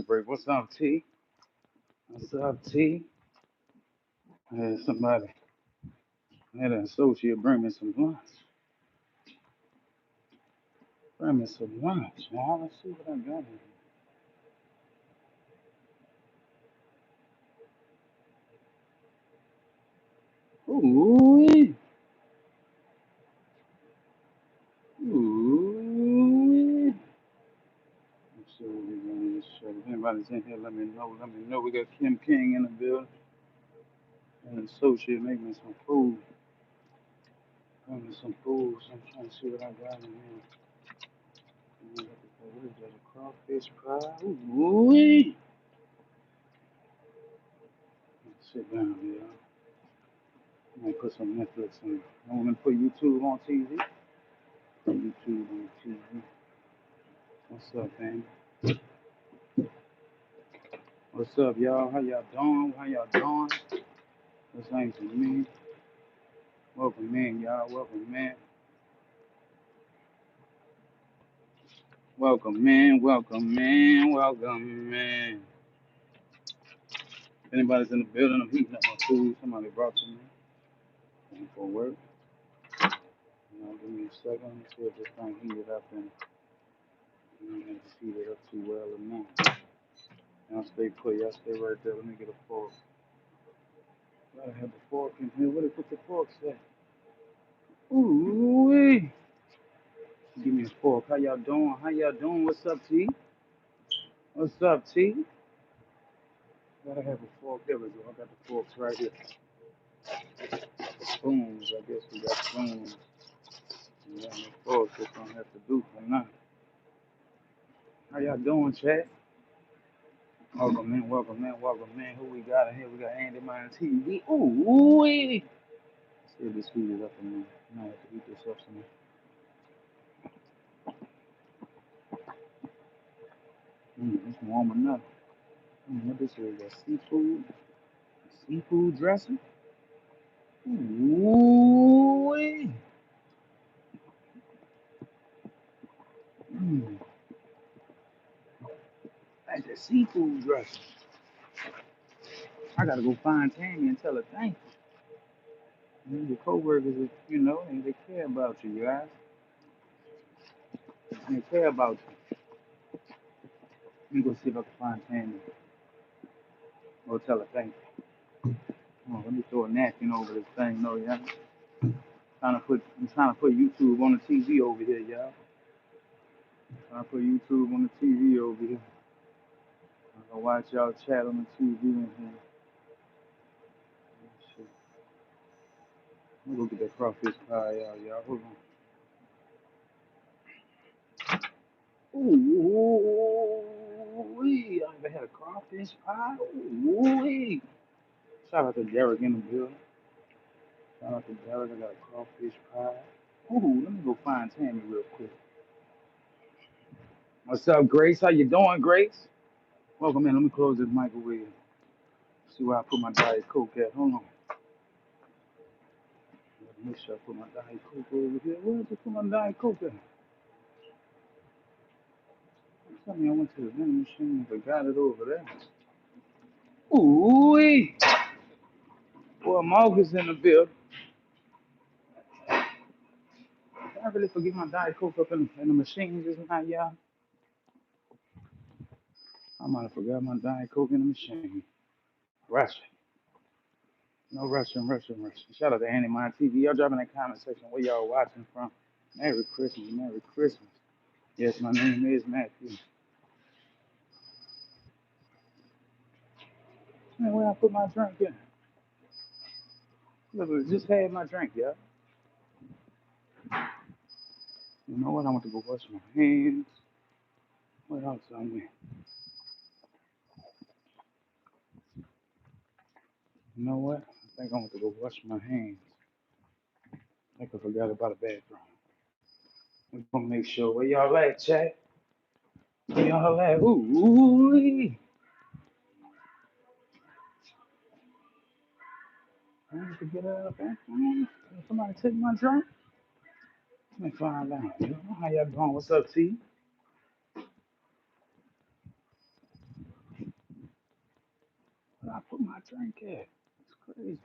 lunch break. What's up, T? What's up, T? I had somebody, I had an associate bring me some lunch. Bring me some lunch, man. Let's see what I got in here. Ooh, ooh. Let's see what we got in this show. If anybody's in here, let me know. Let me know. We got Kim King in the building. An associate make me some food. Bring me some food. So I'm trying to see what I got in here. What is that? A crawfish pie? Ooh. Sit down, y'all. I might put some Netflix on. I want to put YouTube on TV. Put YouTube on TV. What's up, man? What's up, y'all? How y'all doing? How y'all doing? What's ain't to me? Welcome in, y'all. Welcome, man. Welcome, man. Welcome, man. Welcome, man. If anybody's in the building, I'm heating up my food. Somebody brought to me. Going for work. Give me a second. Let me see if this thing heated up and I don't have to heat it up too well or not. Y'all stay put. Y'all stay right there. Let me get a fork. Gotta have the fork in here. Where they put the forks at? Ooh, give me a fork. How y'all doing? How y'all doing? What's up, T? What's up, T? Gotta have a fork. There we go. I got the forks right here. Spoons. I guess we got spoons. We got no forks. Just don't have to do for nothing. How y'all doing, chat? Welcome in, welcome in, welcome in. Who we got in here? We got Andy Mine TV. Ooh, let's see if this heat is up in there. I might have to heat this up some. It's warm enough. What this is? That seafood? Seafood dressing? Ooh, that's the seafood dressing. I gotta go find Tammy and tell her thank you. Your coworkers, and they care about you, guys. They care about you. Let me go see if I can find Tammy. Go tell her thank you. Let me throw a napkin over this thing, no, yeah. I'm trying to put YouTube on the TV over here, y'all. Trying to put YouTube on the TV over here. I can watch y'all chat on the TV in here. Shit. Let me go get that crawfish pie, y'all. Hold on. Ooh, I never had a crawfish pie. Ooh, shout out to Derek in the building. Shout out to Derek. I got a crawfish pie. Ooh, let me go find Tammy real quick. What's up, Grace? How you doing, Grace? Welcome in. Let me close this microwave. See where I put my Diet Coke at. Hold on. Make sure I put my Diet Coke over here. Where did I put my Diet Coke at? Tell me I went to the vending machine and forgot it over there. Ooh, boy, Marcus in the building. Did I really forget my Diet Coke up in the machine just now, y'all? I might have forgot my Diet Coke in the machine. Rushing. No rushing. Shout out to Andy My TV. Y'all drop in the comment section where y'all watching from. Merry Christmas, Merry Christmas. Yes, my name is Matthew. Man, where I put my drink in? Look, I just had my drink, y'all. You know what? I want to go wash my hands. What else on there? You know what? I think I want to go wash my hands. I think I forgot about a bathroom. We're gonna make sure. Where y'all at, chat? Where y'all at? Ooh, I need to get out of the bathroom. Can somebody take my drink? Let me find out. You know how y'all doing? What's up, T? I put my drink at? It's crazy.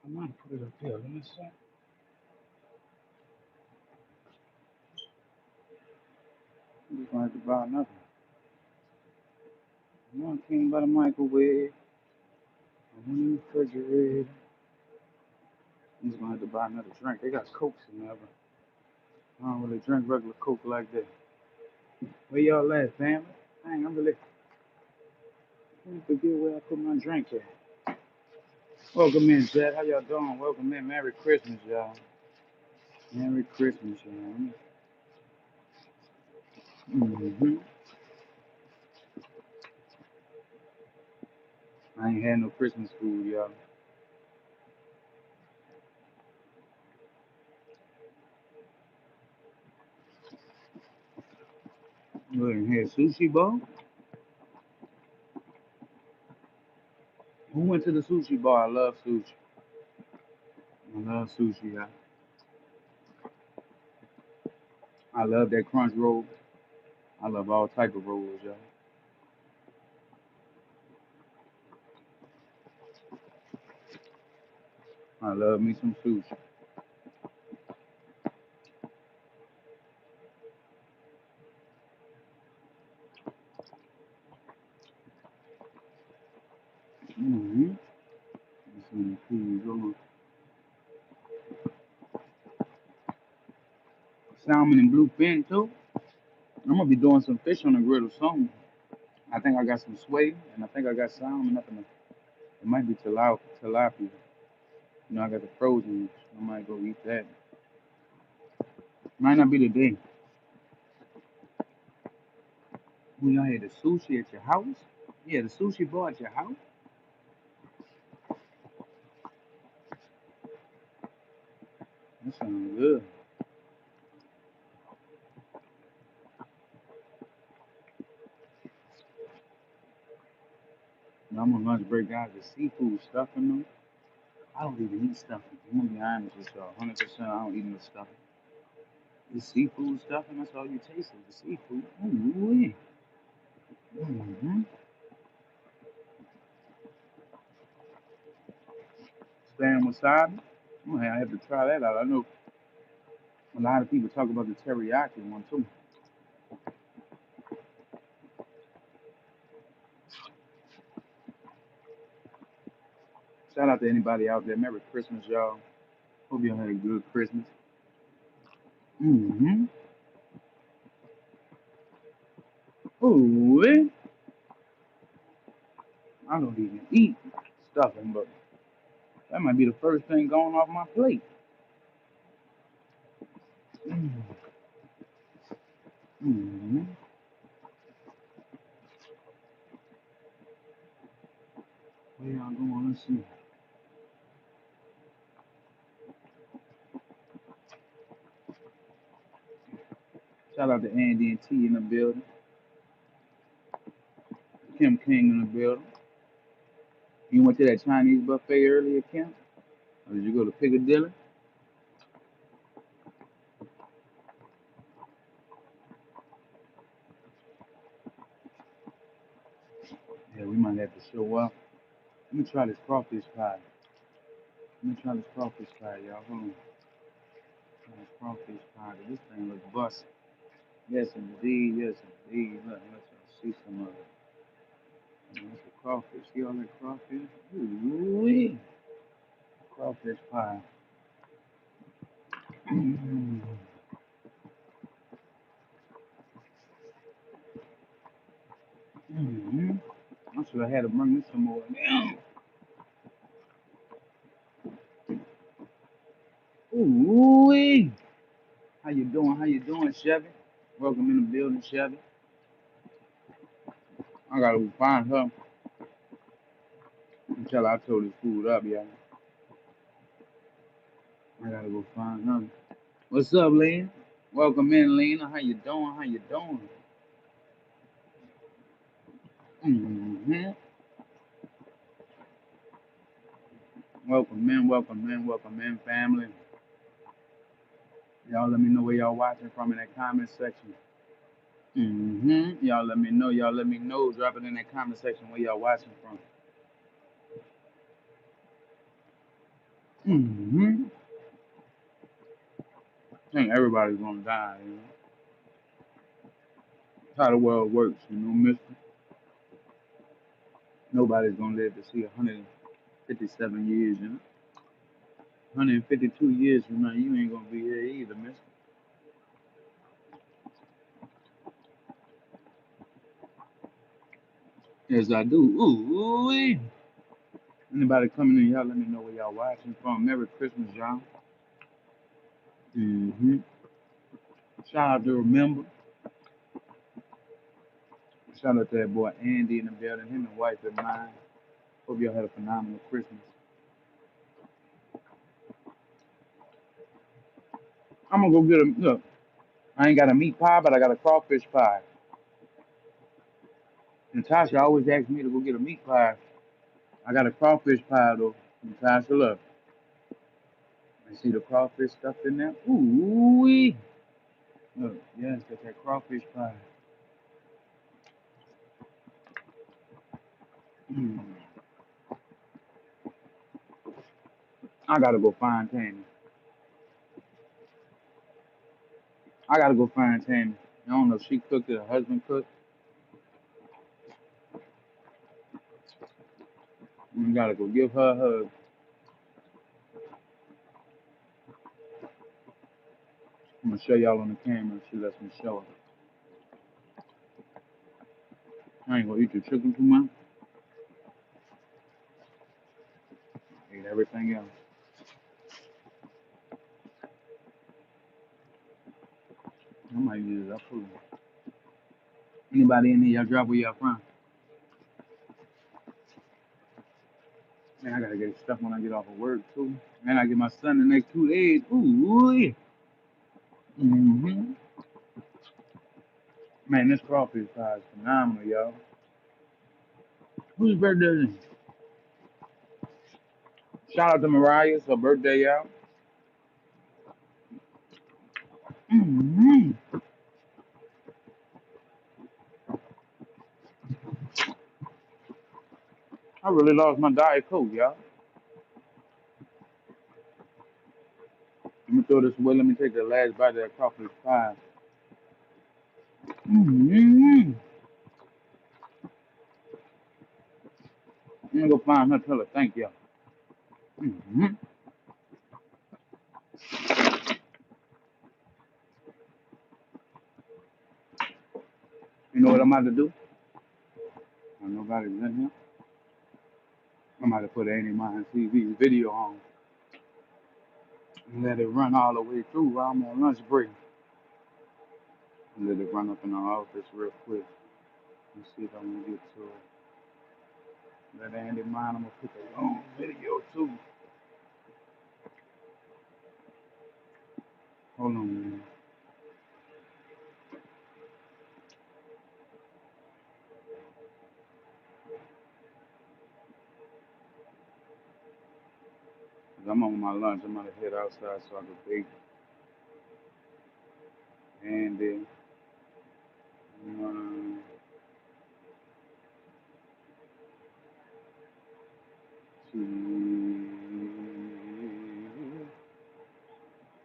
I might put it up here. Let me see. I'm just gonna have to buy another. One came by the microwave. I'm in the refrigerator. I'm just gonna have to buy another drink. They got Cokes in there, but I don't really drink regular Coke like that. Where y'all at, family? Dang, I forget where I put my drink at. Welcome in, Jack. How y'all doing? Welcome in. Merry Christmas, y'all. Merry Christmas, y'all. Mm-hmm. I ain't had no Christmas food, y'all. Look in here, sushi bar. Who went to the sushi bar? I love sushi. I love sushi, y'all. I love that crunch roll. I love all type of rolls, y'all. I love me some sushi. Mm-hmm. Some food, hold on. Salmon and bluefin too. I'm gonna be doing some fish on the grill soon. I think I got some sway, and I think I got salmon up in the. It might be tilapia. You know, I got the frozen. I might go eat that. Might not be today. We y'all had the sushi at your house? Yeah, the sushi bar at your house? That sounds good. Now, I'm on lunch break, guys. The seafood stuffing them. I don't even eat stuffing. I'm gonna be honest with y'all. 100% I don't eat no stuffing. The seafood stuffing, that's all you taste is the seafood. Ooh, mm-hmm. Spam wasabi. I have to try that out. I know a lot of people talk about the teriyaki one too. Shout out to anybody out there. Merry Christmas, y'all. Hope y'all had a good Christmas. Mm-hmm. Ooh, I don't even eat stuffing, but that might be the first thing going off my plate. Mm-hmm. Where y'all going? Let's see. Shout out to Andy and T in the building. Kim King in the building. You went to that Chinese buffet earlier, Kim? Or did you go to Piccadilly? Yeah, we might have to show up. Let me try this crawfish pie. Let me try this crawfish pie, y'all. Hold on. Try this crawfish pie. This thing looks bust. Yes, indeed. Yes, indeed. Look, let's see some of it. That's the crawfish. See all that crawfish? Ooh, crawfish pie. Mm-hmm. Mm-hmm. I should have had to bring me some more. Damn. Ooh, how you doing? How you doing, Chevy? Welcome in the building, Chevy. I gotta find her until I told this food up, y'all. I gotta go find her. What's up, Lena? Welcome in, Lena. How you doing? How you doing? Mm-hmm. Welcome in, welcome in, welcome in, family. Y'all let me know where y'all watching from in that comment section. Mm-hmm. Y'all let me know. Y'all let me know. Drop it in that comment section where y'all watching from. Mm-hmm. I think everybody's gonna die, you know. That's how the world works, you know, mister. Nobody's gonna live to see 157 years, you know. 152 years from now, you ain't gonna be here either, mister. Yes, I do. Ooh, anybody coming in, y'all let me know where y'all watching from. Merry Christmas, y'all. Mm-hmm. Shout out to Remember. Shout out to that boy Andy in the building, him and wife and mine. Hope y'all had a phenomenal Christmas. I'm gonna go get a look. I ain't got a meat pie, but I got a crawfish pie. Natasha always asks me to go get a meat pie. I got a crawfish pie though. Natasha, look. I see the crawfish stuffed in there. Ooh wee. Look, yes, got that crawfish pie. Mm. I gotta go find Tammy. I gotta go find Tammy. I don't know if she cooked it, her husband cooked. We gotta go give her a hug. I'm gonna show y'all on the camera if she lets me show her. I ain't gonna eat the chicken too much. I eat everything else. I might use it up food. Anybody in here, y'all drop where y'all from? Man, I gotta get stuff when I get off of work too. Man, I get my son the next 2 days. Ooh, yeah. Mm-hmm. Man, this crawfish pie is phenomenal, y'all. Whose birthday is it? Shout out to Mariah, it's her birthday, y'all. Mm-hmm. I really lost my Diet Coke, y'all. Let me throw this away. Let me take the last bite of that crawfish pie. Mm-hmm. I'm gonna go find her, tell her thank y'all. Mm-hmm. You know what I'm about to do? When nobody's in here, I'm about to put Andy Mine TV video on and let it run all the way through while I'm on lunch break. And let it run up in the office real quick. Let's see if I can get to it. Let Andy Mine, I'm gonna put the long video too. Hold on, man. Cause I'm on my lunch. I'm gonna head outside so I can bake Andy. Um,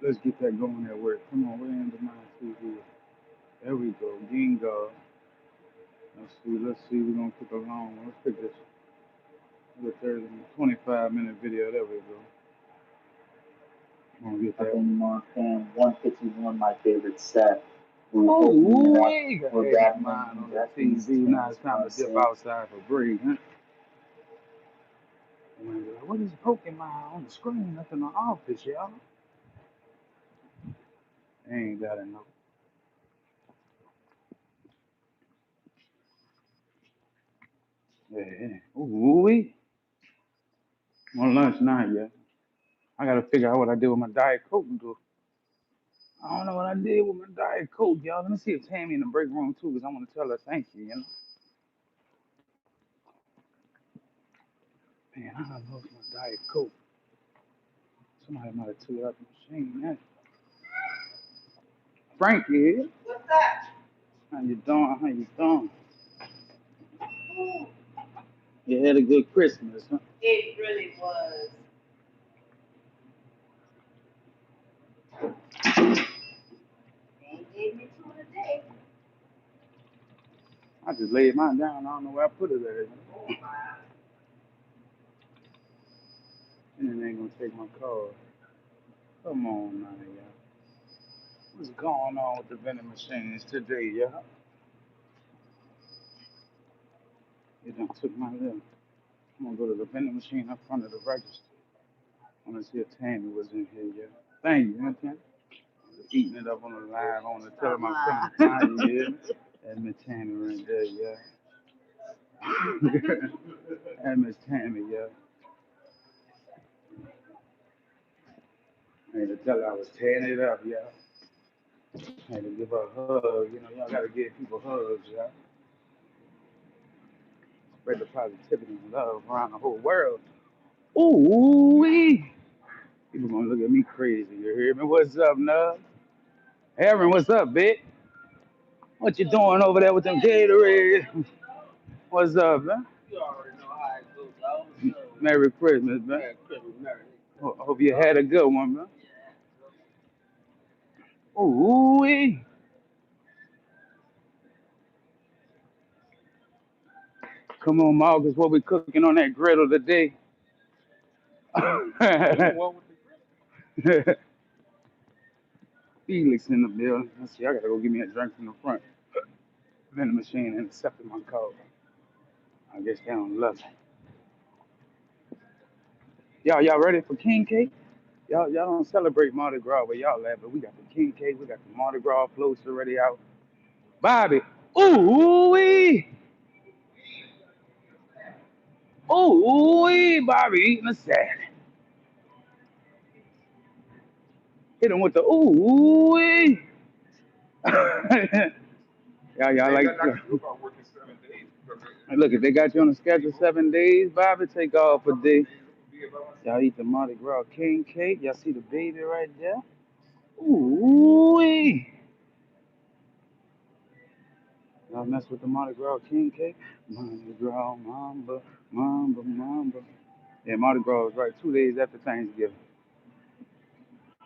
let's get that going at work. Come on, we're Andy Mine TV. There we go. Gingo. Let's see. Let's see. We're gonna pick a long one. Let's pick this. The 30, 25-minute video. There we go. I'm gonna get that. And 151, my favorite set. Oh, we got mine on the TV. Now it's time to dip outside for break, huh? What is Pokemon on the screen up in the office, y'all? I ain't got enough. Yeah. Ooh, we on lunch now, yeah. I gotta figure out what I did with my Diet Coke. I don't know what I did with my Diet Coke, y'all. Let me see if Tammy in the break room too, because I want to tell her thank you, you know. Man, I done lost my Diet Coke. Somebody might have took it out the machine, man. Frank here. What's that? How you doing? How you doing? You had a good Christmas, huh? It really was. I just laid mine down. I don't know where I put it at. And it ain't gonna take my call. Come on now, y'all. What's going on with the vending machines today, y'all? It done took my little. I'm gonna go to the vending machine up front of the register. I wanna see if Tammy was in here, yeah. Thank you, Tammy. Eating it up on the live on the tell my friend behind you, yeah. And Miss Tammy right there, yeah. And Miss Tammy, yeah. I had to tell her I was tearing it up, yeah. I had to give her a hug. You know, y'all gotta give people hugs, yeah. Spread the positivity and love around the whole world. Ooh wee. People gonna look at me crazy. You hear me? What's up, Nub? Aaron, what's up, bitch? What you doing over there with them Gatorade? What's up, man? You already know how it goes, dog. Merry Christmas, man. Merry Christmas, Merry. Hope you had a good one, man. Ooh wee. Come on, Marcus, what we cooking on that griddle today? Felix in the building. Let's see, I gotta go get me a drink from the front. Vending machine and accepting my call. I guess they don't love it. Y'all ready for King Cake? Y'all don't celebrate Mardi Gras where y'all at, but we got the King Cake, we got the Mardi Gras floats already out. Bobby, ooh wee, ooh wee, Bobby eating a salad. Hit him with the ooh wee. Y'all like look, if they got you on the schedule 7 days, Bobby, take off a day. Y'all eat the Mardi Gras King Cake. Y'all see the baby right there? Ooh wee. Y'all mess with the Mardi Gras King Cake? Mardi Gras, Mamba, Mamba, Mamba. Yeah, Mardi Gras is right 2 days after Thanksgiving.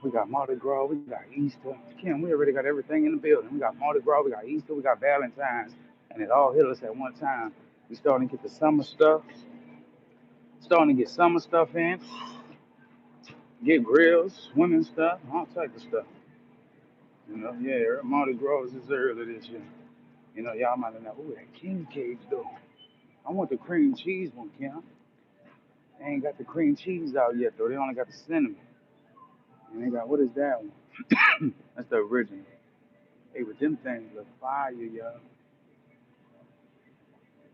We got Mardi Gras, we got Easter. Kim, we already got everything in the building. We got Mardi Gras, we got Easter, we got Valentine's. And it all hit us at one time. We starting to get the summer stuff. Starting to get summer stuff in. Get grills, swimming stuff, all type of stuff. You know, yeah, Mardi Gras is early this year. You know, y'all might not know, ooh, that king cake though. I want the cream cheese one, Kim. They ain't got the cream cheese out yet though. They only got the cinnamon. And they got, what is that one? That's the original. Hey, but them things look fire, y'all.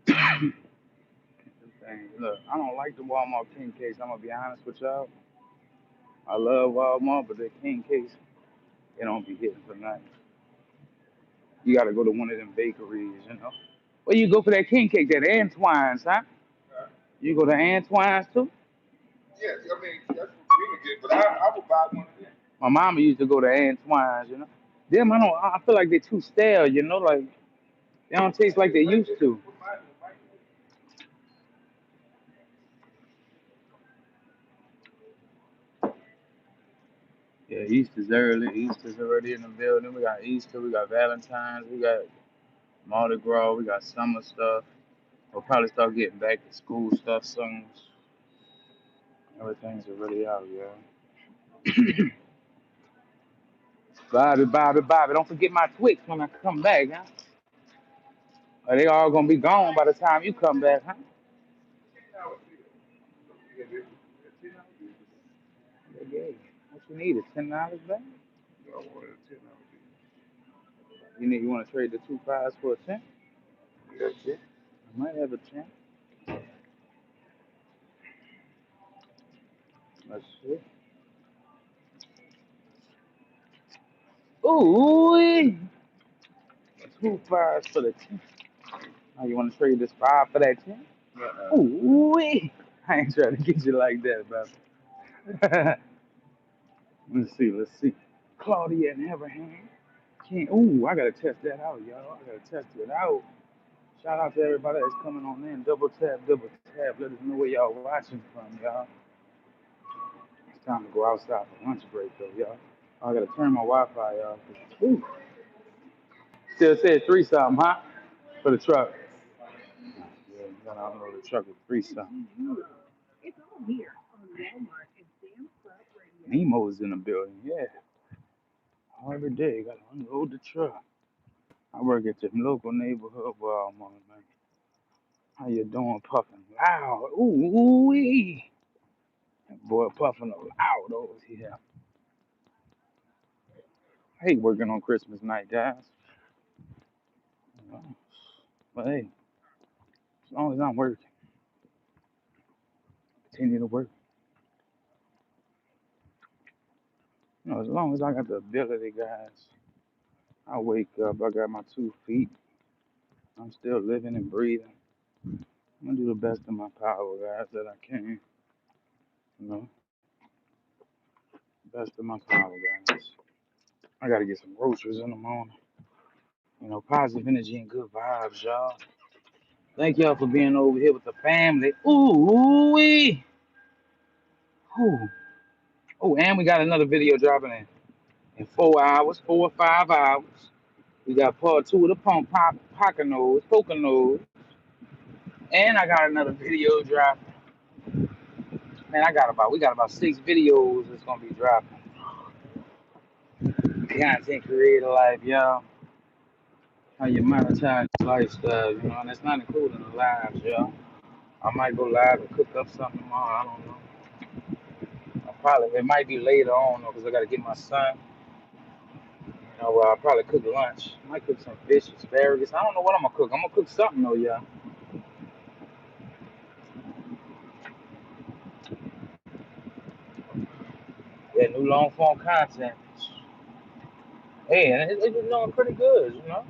Them things, look, I don't like the Walmart king cakes. I'm gonna be honest with y'all. I love Walmart, but the king cakes, they don't be hitting for nothing. You gotta go to one of them bakeries, you know. Where you go for that king cake? That Antoine's, huh? You go to Antoine's too? Yeah, I mean, that's what we would get, but I would buy one of them. My mama used to go to Antoine's, you know. Them, I feel like they're too stale, you know, like they don't taste like they used to. Yeah, Easter's early. Easter's already in the building. We got Easter, we got Valentine's, we got Mardi Gras, we got summer stuff. We'll probably start getting back to school stuff soon. Everything's already out, yeah. Bobby, don't forget my Twix when I come back, huh? Are they all gonna be gone by the time you come back, huh? Yeah. What you need? $10 back? You want to trade the 2 5s for a 10? That's it. I might have a 10. Let's see. Ooh, 2 5s for the 10. Oh, you want to trade this 5 for that 10? Ooh, I ain't trying to get you like that, brother. Let's see. Claudia and Everhand. Can't. Ooh, I gotta test that out, y'all. I gotta test it out. Shout out to everybody that's coming on in. Double tap, double tap. Let us know where y'all watching from, y'all. It's time to go outside for lunch break, though, y'all. I gotta turn my Wi-Fi off. Ooh. Still said three something, huh? For the truck. Yeah, you gotta unload the truck at 3 something. Nemo's in the building, yeah. Every day, gotta unload the truck. I work at the local neighborhood Walmart, man. How you doing, puffing loud? Ooh-wee. That boy puffing loud over here. I hate working on Christmas night, guys. You know, but hey, as long as I'm working, continue to work. You know, as long as I got the ability, guys, I wake up, I got my 2 feet, I'm still living and breathing. I'm gonna do the best of my power, guys, that I can. You know, best of my power, guys. I gotta get some groceries in the morning. You know, positive energy and good vibes, y'all. Thank y'all for being over here with the family. Ooh-wee. Ooh. Oh, and we got another video dropping in 4 hours, 4 or 5 hours. We got part two of the pump pop, poker nose, and I got another video dropping. Man, we got about 6 videos that's gonna be dropping. Content creator life, y'all. How you monetize your lifestyle, you know, and that's not including the lives, y'all. I might go live and cook up something tomorrow. I don't know. It might be later on though, because I gotta get my son. You know, I'll probably cook lunch. I might cook some fish, asparagus. I don't know what I'm gonna cook. I'm gonna cook something though, y'all. Yeah, new long form content. Hey, and it's doing pretty good, you know.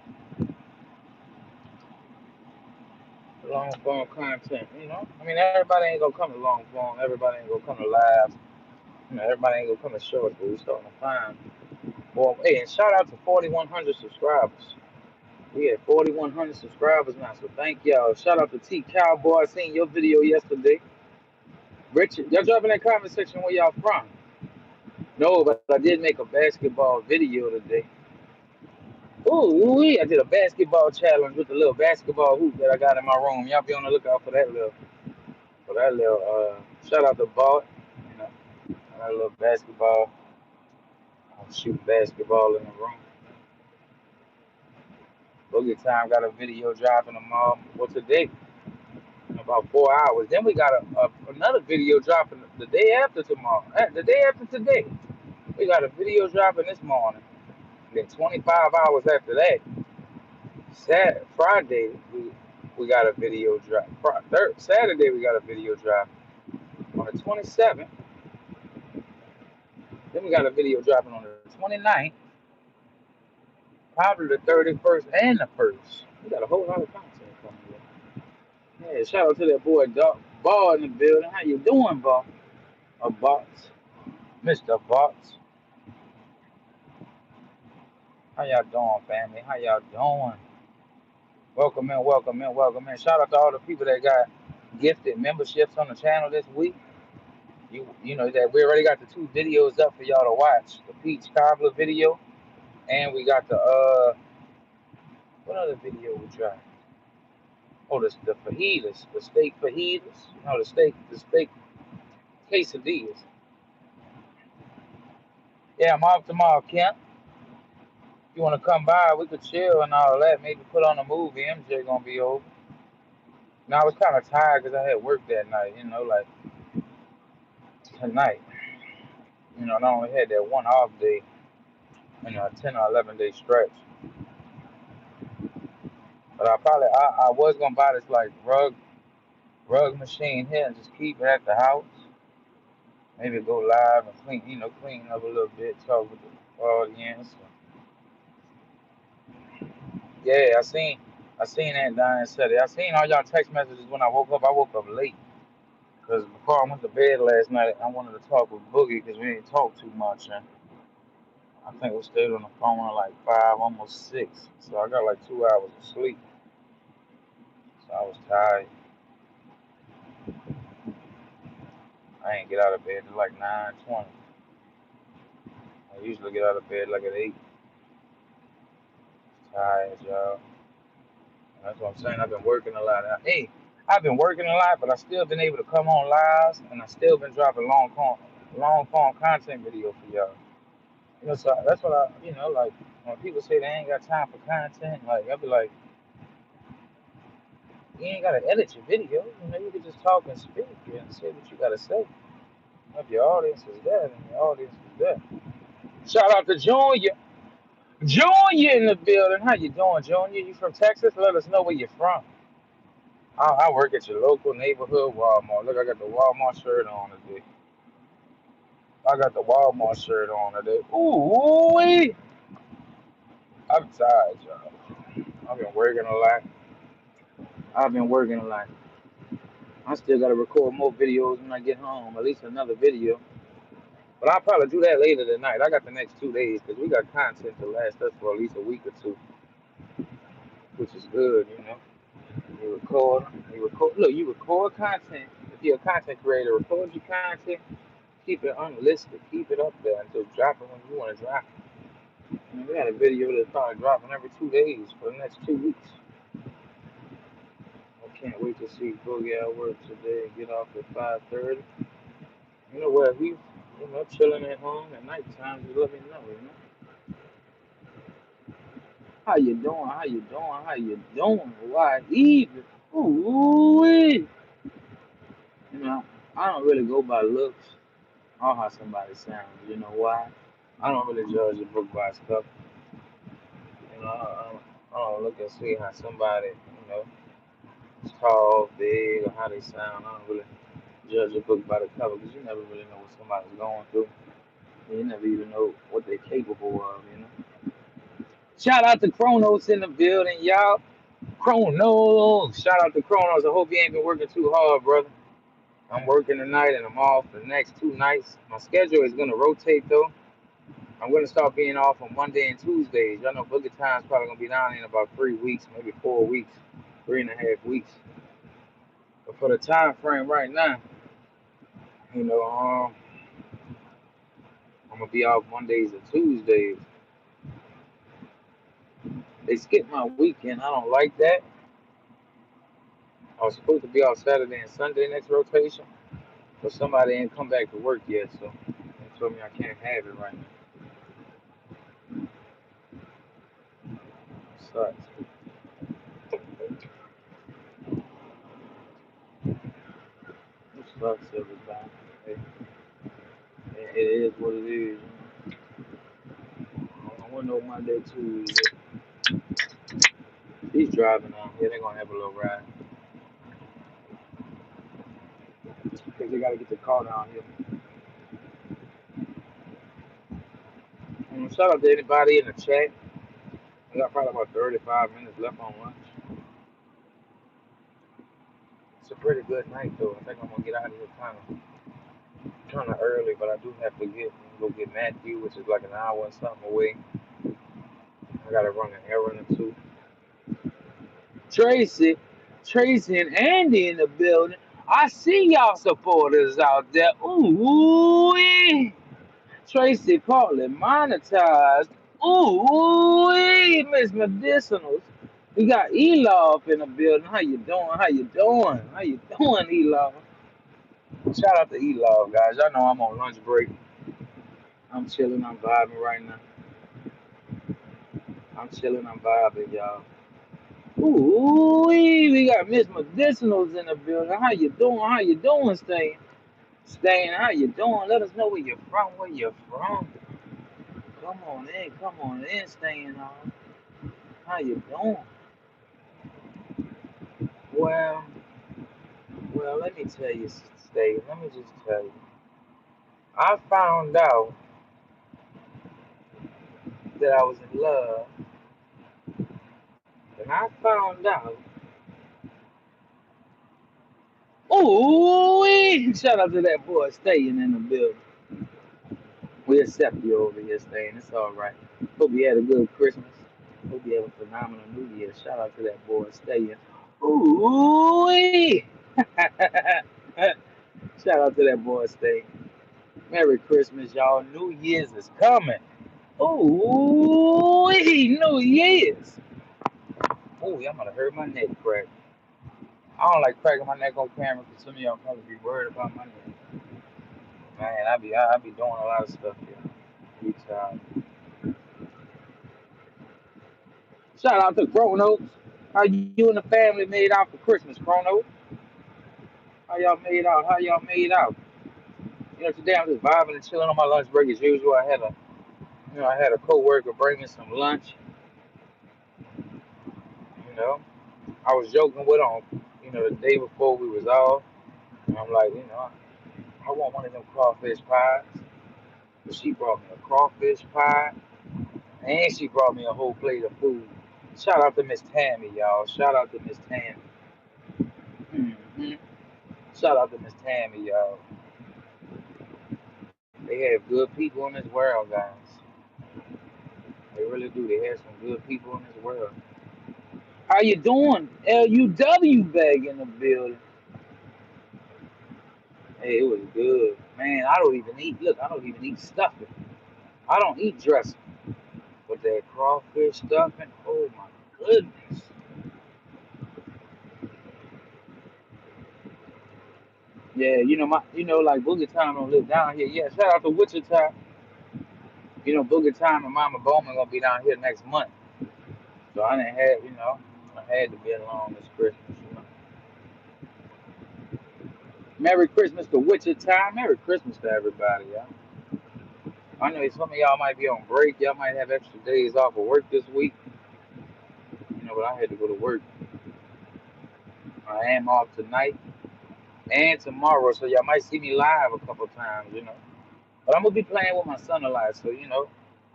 Long form content, you know. I mean, everybody ain't gonna come to long form. Everybody ain't gonna come to live. You know, everybody ain't gonna come to short, but we starting to find. Well, hey, and shout out to 4,100 subscribers. We had 4,100 subscribers now, so thank y'all. Shout out to T Cowboy. I seen your video yesterday. Richard, y'all drop in that comment section where y'all from. No, but I did make a basketball video today. Ooh, I did a basketball challenge with the little basketball hoop that I got in my room. Y'all be on the lookout for that little, shout out to Bart. You know, that little basketball. I'll shoot basketball in the room. Boogie Time got a video dropping tomorrow. Well, today, in about 4 hours. Then we got another video dropping the day after tomorrow. The day after today, we got a video dropping this morning. And then 25 hours after that, Friday, we got a video drop. Saturday, we got a video drop on the 27th. Then we got a video dropping on the 29th, probably the 31st and the 1st. We got a whole lot of content coming in. Yeah, shout out to that boy Doc Ball in the building. How you doing, Ball? Box, Mr. Box. How y'all doing, family? How y'all doing? Welcome in, welcome in, welcome in. Shout out to all the people that got gifted memberships on the channel this week. You know that we already got the 2 videos up for y'all to watch. The peach cobbler video, and we got the what other video we tried? Oh, the fajitas, the steak fajitas. No, the steak quesadillas. Yeah, I'm off tomorrow, Kent. If you want to come by, we could chill and all that. Maybe put on a movie. MJ gonna be over. Now I was kind of tired because I had work that night. You know, like tonight. You know, and I only had that one off day in a 10 or 11 day stretch. But I was gonna buy this like rug machine here and just keep it at the house. Maybe go live and clean up a little bit, talk with the audience. Yeah, I seen that dying Saturday. I seen all y'all text messages when I woke up. I woke up late because before I went to bed last night, I wanted to talk with Boogie because we didn't talk too much. And I think we stayed on the phone at like 5, almost 6. So I got like 2 hours of sleep. So I was tired. I ain't get out of bed till like 9:20. I usually get out of bed like at 8. Tired, y'all. And That's what I'm saying. I've been working a lot. Hey, I've been working a lot, but I still been able to come on lives, and I still been dropping long form content video for y'all. You know, so that's what I, like when people say they ain't got time for content, like I be like, you ain't gotta edit your video. You know, you can just talk and speak and say what you gotta say. If your audience is there, then your audience is there. Shout out to Junior. Junior in the building. How you doing, Junior? You from Texas? Let us know where you're from. I work at your local neighborhood Walmart. Look, I got the Walmart shirt on today. I got the Walmart shirt on today. Ooh, I'm tired, y'all. I've been working a lot. I've been working a lot. I still gotta record more videos when I get home. At least another video. But I'll probably do that later tonight. I got the next 2 days because we got content to last us for at least a week or two, which is good, you know. You record. Look, you record content. If you're a content creator, record your content. Keep it unlisted. Keep it up there until drop it when you want to drop it. We got a video that's probably dropping every 2 days for the next 2 weeks. I can't wait to see Boogie at work today and get off at 5:30. You know where he's, chilling at home at nighttime. Just let me know, you know. How you doing? How you doing? How you doing? Why even? Ooh, you know, I don't really go by looks or how somebody sounds. You know why? I don't really judge a book by its cover. You know, I don't look and see how somebody, is tall, big, or how they sound. I don't really judge a book by the cover because you never really know what somebody's going through. You never even know what they're capable of, you know. Shout out to Chronos in the building, y'all. Chronos. Shout out to Chronos. I hope you ain't been working too hard, brother. I'm working tonight and I'm off the next 2 nights. My schedule is going to rotate, though. I'm going to start being off on Monday and Tuesdays. Y'all know Boogie Time's probably going to be down in about 3 weeks, maybe 4 weeks, 3.5 weeks. But for the time frame right now, you know, I'm going to be off Mondays and Tuesdays. They skipped my weekend. I don't like that. I was supposed to be off Saturday and Sunday next rotation, but somebody ain't come back to work yet, so they told me I can't have it right now. It sucks. It sucks, everybody. It is what it is. I want no Monday, Tuesday. He's driving on here. They're gonna have a little ride. Cause they gotta get the car down here. Shout out to anybody in the chat. We got probably about 35 minutes left on lunch. It's a pretty good night though. I think I'm gonna get out of here kind of early, but I do have to go get Matthew, which is like an hour and something away. I gotta run an errand or two. Tracy and Andy in the building. I see y'all supporters out there. Ooh, Tracy partly monetized. Ooh, Miss Medicinals. We got Elof in the building. How you doing? How you doing? How you doing, Elof? Shout out to Elof, guys. Y'all know I'm on lunch break. I'm chilling. I'm vibing right now. I'm chilling. I'm vibing, y'all. Ooh, we got Miss Medicinals in the building. How you doing? How you doing, Stan? Stan, how you doing? Let us know where you're from. Where you're from? Come on in, Stan. How you doing? Well, let me tell you, Stan. Let me just tell you. I found out that I was in love, and I found out. Ooh, shout out to that boy staying in the building. We accept you over here, staying. It's all right. Hope you had a good Christmas. Hope you have a phenomenal New Year. Shout out to that boy staying. Ooh, shout out to that boy staying. Merry Christmas, y'all. New Year's is coming. Ooh, New Year's. Oh, y'all might have heard my neck crack. I don't like cracking my neck on camera because some of y'all probably be worried about my neck. Man, I be doing a lot of stuff here. Big time. Shout out to Chronos. How you and the family made out for Christmas, Chronos? How y'all made out? How y'all made out? You know, today I'm just vibing and chilling on my lunch break as usual. I had a coworker bring me some lunch. You know, I was joking with him. You know, the day before we was off, and I'm like, I want one of them crawfish pies. But she brought me a crawfish pie, and she brought me a whole plate of food. Shout out to Miss Tammy, y'all. Shout out to Miss Tammy. hmm Shout out to Miss Tammy, y'all. They have good people in this world, guys. They really do. They have some good people in this world. How you doing? LUW bag in the building. Hey, it was good. Man, I don't even eat, look, I don't even eat stuffing. I don't eat dressing. But that crawfish stuffing, oh my goodness. Yeah, like Boogie Time don't live down here. Yeah, shout out to Wichita. Boogie Time and Mama Bowman gonna be down here next month. So I didn't have, I had to be along this Christmas. Merry Christmas to Wichita. Merry Christmas to everybody, y'all. I know some of y'all might be on break. Y'all might have extra days off of work this week. But I had to go to work. I am off tonight and tomorrow, so y'all might see me live a couple times. But I'm gonna be playing with my son a lot, so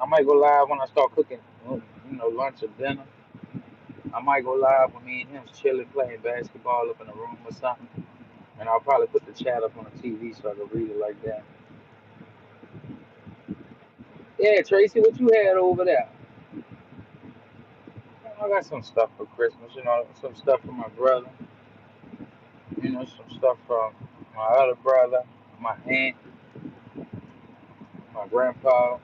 I might go live when I start cooking, lunch or dinner. I might go live when me and him chilling, playing basketball up in the room or something. And I'll probably put the chat up on the TV so I can read it like that. Yeah, Tracy, what you had over there? I got some stuff for Christmas, some stuff for my brother, some stuff from my other brother, my aunt, my grandpa,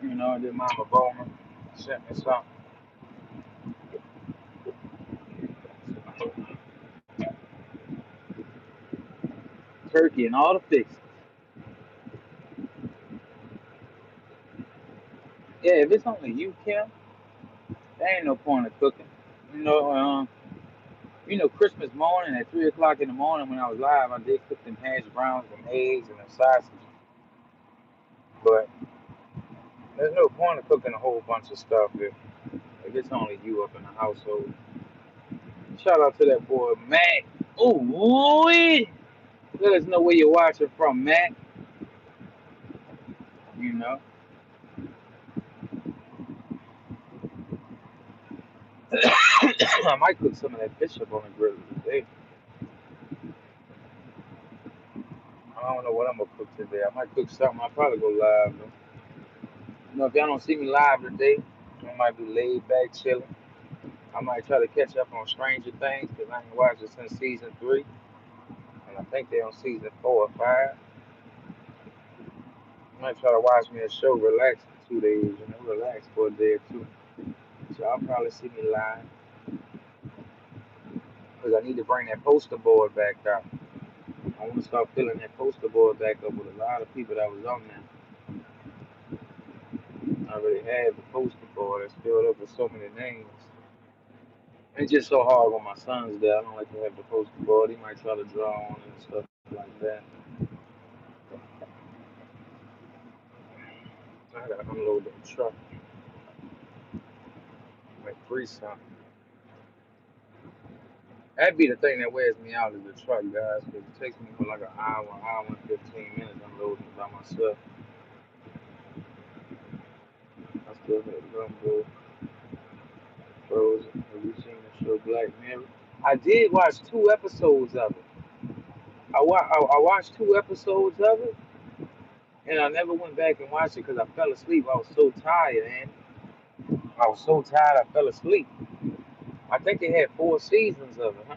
and then Mama Bowman sent me something. Turkey and all the fixings. Yeah, if it's only you, Kim, there ain't no point of cooking. You know, um, Christmas morning at 3 o'clock in the morning when I was live, I did cook them hash browns and eggs and the sausage. But there's no point of cooking a whole bunch of stuff if it's only you up in the household. Shout out to that boy Matt. Ooh, let us know where you're watching from, Matt. You know, I might cook some of that fish up on the grill today. I don't know what I'm gonna cook today. I might cook something. I'll probably go live though. If y'all don't see me live today, I might be laid back chilling. I might try to catch up on Stranger Things because I ain't watched it since season 3, and I think they're on season 4 or 5. I might try to watch me a show, relax for 2 days, relax for a day or two. So I'll probably see me live because I need to bring that poster board back out. I want to start filling that poster board back up with a lot of people that was on there. I already had the poster board that's filled up with so many names. It's just so hard when my son's there. I don't like to have the poster board. He might try to draw on it and stuff like that. I gotta unload the truck. Like free something. That'd be the thing that wears me out is the truck, guys. Because it takes me for like an hour and 15 minutes unloading by myself. I still have Gumbo Frozen. Have you seen the show Black Mirror? I did watch 2 episodes of it. I watched 2 episodes of it, and I never went back and watched it because I fell asleep. I was so tired, man. I was so tired I fell asleep. I think they had 4 seasons of it, huh?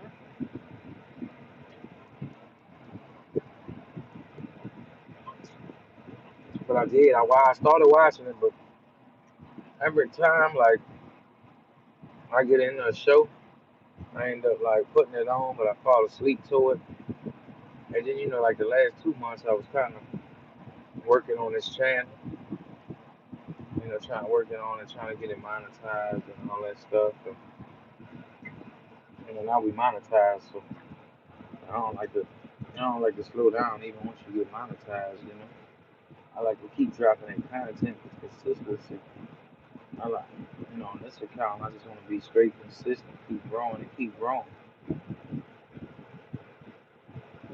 But I did. I started watching it, but every time, like, I get into a show, I end up like putting it on, but I fall asleep to it. And then like the last 2 months, I was kind of working on this channel, trying working on it, trying to get it monetized and all that stuff. And now we monetized, so I don't like to, I don't like to slow down even once you get monetized. I like to keep dropping in content with consistency. I like, on this account, I just want to be straight consistent, keep growing and keep growing.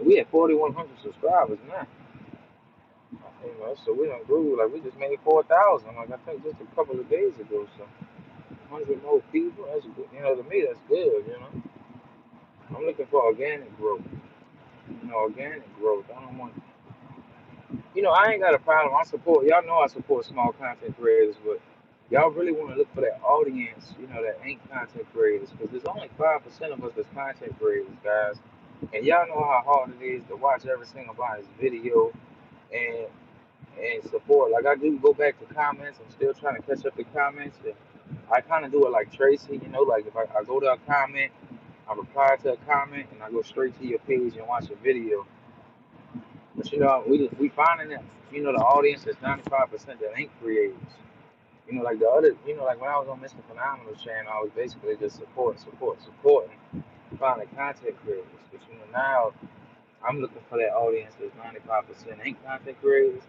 We at 4,100 subscribers now. So we done grew, like we just made 4,000, like I think just a couple of days ago. So 100 more people, that's good. To me that's good. I'm looking for organic growth. Organic growth. I don't want. I ain't got a problem. Y'all know I support small content creators, but y'all really want to look for that audience, that ain't content creators, because there's only 5% of us that's content creators, guys. And y'all know how hard it is to watch every single body's video and support. Like I do go back to comments. I'm still trying to catch up to comments. And I kind of do it like Tracy, like if I go to a comment, I reply to a comment, and I go straight to your page and watch a video. But we finding that the audience is 95% that ain't creators. Like the other, like when I was on Mr. Phenomenal channel, I was basically just supporting, finding content creators. But now I'm looking for that audience that's 95% ain't content creators,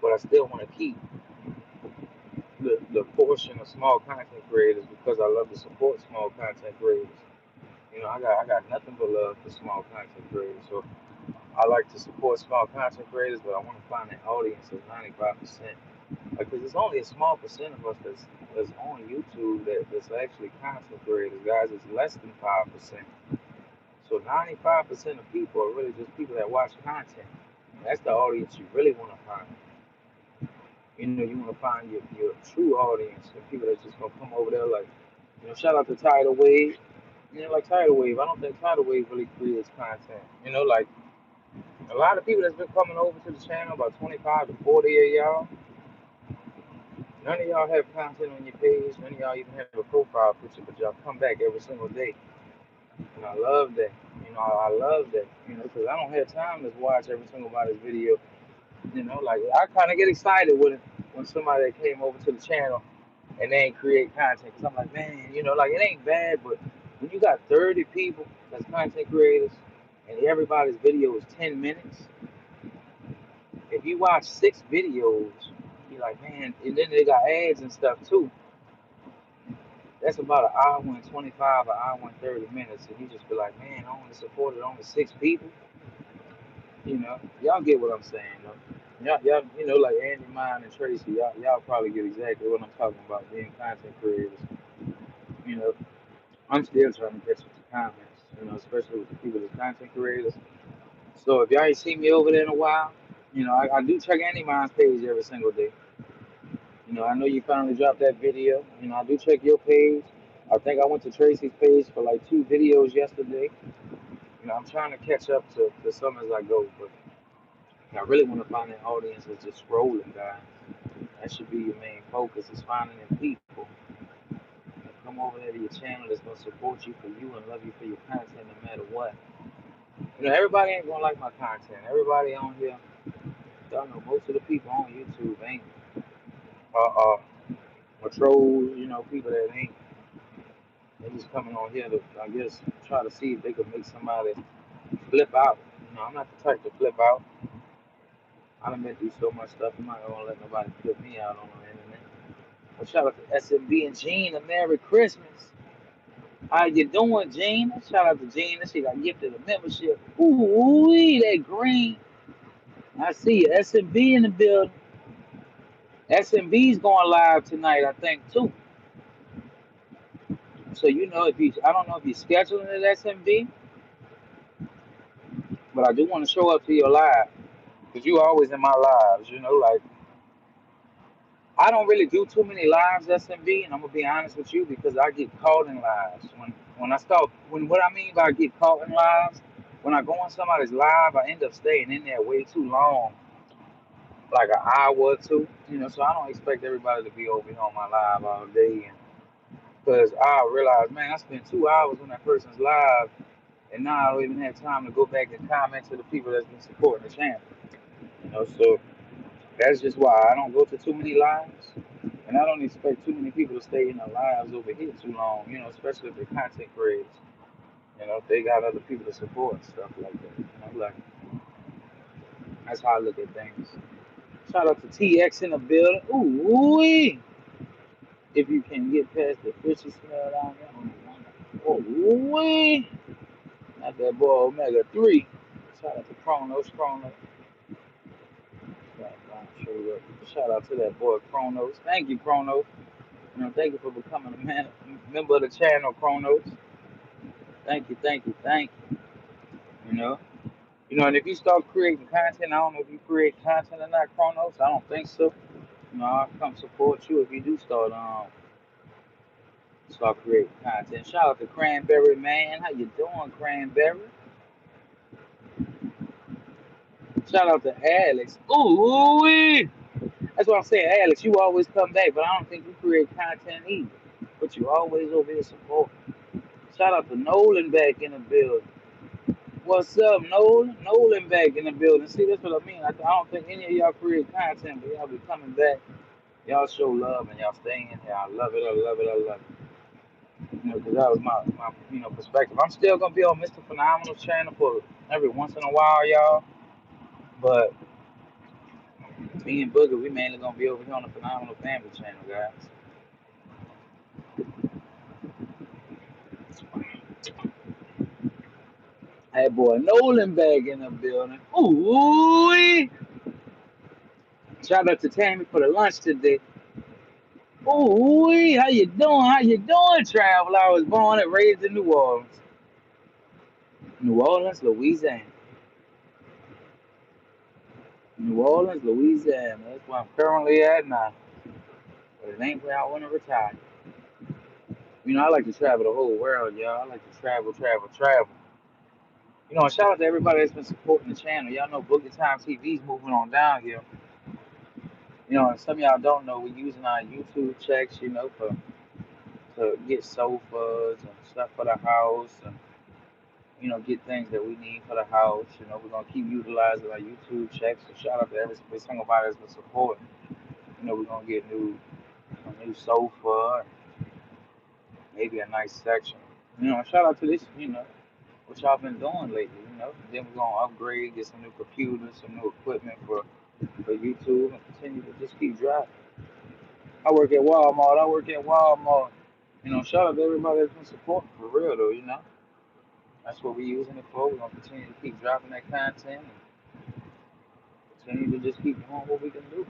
but I still want to keep the portion of small content creators because I love to support small content creators. I got nothing but love for small content creators. So I like to support small content creators, but I want to find an audience of 95%. Because it's only a small percent of us that's on YouTube that's actually content creators, guys. It's less than 5%. So 95% of people are really just people that watch content. That's the audience you really want to find. You want to find your true audience, the people that's just gonna come over there. Like, shout out to Tidal Wave. Like Tidal Wave. I don't think Tidal Wave really creates content. Like a lot of people that's been coming over to the channel, about 25 to 40 of y'all. None of y'all have content on your page. None of y'all even have a profile picture, but y'all come back every single day. And I love that. I love that. Because I don't have time to watch every single body's video. Like I kind of get excited when somebody that came over to the channel and they ain't create content. Cause I'm like, man, like it ain't bad, but when you got 30 people that's content creators and everybody's video is 10 minutes, if you watch 6 videos, you're like, man, and then they got ads and stuff too. That's about an hour and 25, an hour and 30 minutes, and you just be like, man, I only supported only 6 people. Y'all get what I'm saying, though. Y'all, like Andy, Mine, and Tracy, y'all probably get exactly what I'm talking about, being content creators. You know, I'm still trying to catch up to comments, especially with the people that's content creators. So if y'all ain't seen me over there in a while, I do check Andy Mine's page every single day. I know you finally dropped that video. I do check your page. I think I went to Tracy's page for like 2 videos yesterday. I'm trying to catch up to some as I go, but I really want to find an audience that's just scrolling, guys. That should be your main focus, is finding them people that come over there to your channel that's going to support you for you and love you for your content no matter what. Everybody ain't going to like my content. Everybody on here, y'all know most of the people on YouTube ain't or trolls, people that ain't. They just coming on here to, I guess, try to see if they could make somebody flip out. I'm not the type to flip out. I done been through so much stuff. I'm not gonna let nobody flip me out on the internet. But shout out to SMB and Gene. A Merry Christmas. How you doing, Gene? Shout out to Gene. She got gifted a membership. Ooh, that green. I see you. SMB in the building. SMB's going live tonight, I think, too. So I don't know if you're scheduling at SMB, but I do want to show up to your live because you always in my lives. Like I don't really do too many lives SMB, and I'm gonna be honest with you because I get caught in lives. When what I mean by get caught in lives, when I go on somebody's live, I end up staying in there way too long, like an hour or two. So I don't expect everybody to be over here on my live all day. Because I realized, man, I spent 2 hours on that person's live, and now I don't even have time to go back and comment to the people that's been supporting the channel. So that's just why I don't go to too many lives, and I don't expect too many people to stay in the lives over here too long. Especially if they're content creators. If they got other people to support and stuff like that. Like that's how I look at things. Shout out to TX in the building. Ooh, if you can get past the fishy smell down there. Ooh, not that boy Omega 3. Shout out to Chronos. Shout out to that boy Chronos. Thank you, Chronos. Thank you for becoming member of the channel, Chronos. Thank you. You know. And if you start creating content, I don't know if you create content or not, Chronos. I don't think so. I'll come support you if you do start creating content. Shout out to Cranberry Man. How you doing, Cranberry? Shout out to Alex. Ooh, that's what I'm saying, Alex. You always come back, but I don't think you create content either. But you always over here supporting. Shout out to Nolan back in the building. What's up, Nolan? Nolan back in the building. See, that's what I mean. I don't think any of y'all create content, but y'all be coming back. Y'all show love and y'all stay in here. I love it. I love it. Because that was my perspective. I'm still gonna be on Mr. Phenomenal's channel for every once in a while, y'all. But me and Booger, we mainly gonna be over here on the Phenomenal Family channel, guys. Hey, boy, Nolan back in the building. Ooh, shout out to Tammy for the lunch today. Ooh, how you doing? How you doing, Travel? I was born and raised in New Orleans. New Orleans, Louisiana. New Orleans, Louisiana. That's where I'm currently at now. But it ain't where I want to retire. I like to travel the whole world, y'all. I like to travel. And shout out to everybody that's been supporting the channel. Y'all know Boogie Time TV's moving on down here. And some of y'all don't know, we're using our YouTube checks, to get sofas and stuff for the house and, get things that we need for the house. We're going to keep utilizing our YouTube checks. So shout out to every single body that's been supporting. We're going to get a new sofa, maybe a nice section. Shout out to this, what y'all been doing lately. Then we're gonna upgrade, get some new computers, some new equipment for YouTube, and continue to just keep driving. I work at Walmart. Shout out to everybody that's been supporting for real though. That's what we're using it for. We're gonna continue to keep dropping that content and continue to just keep doing what we can do.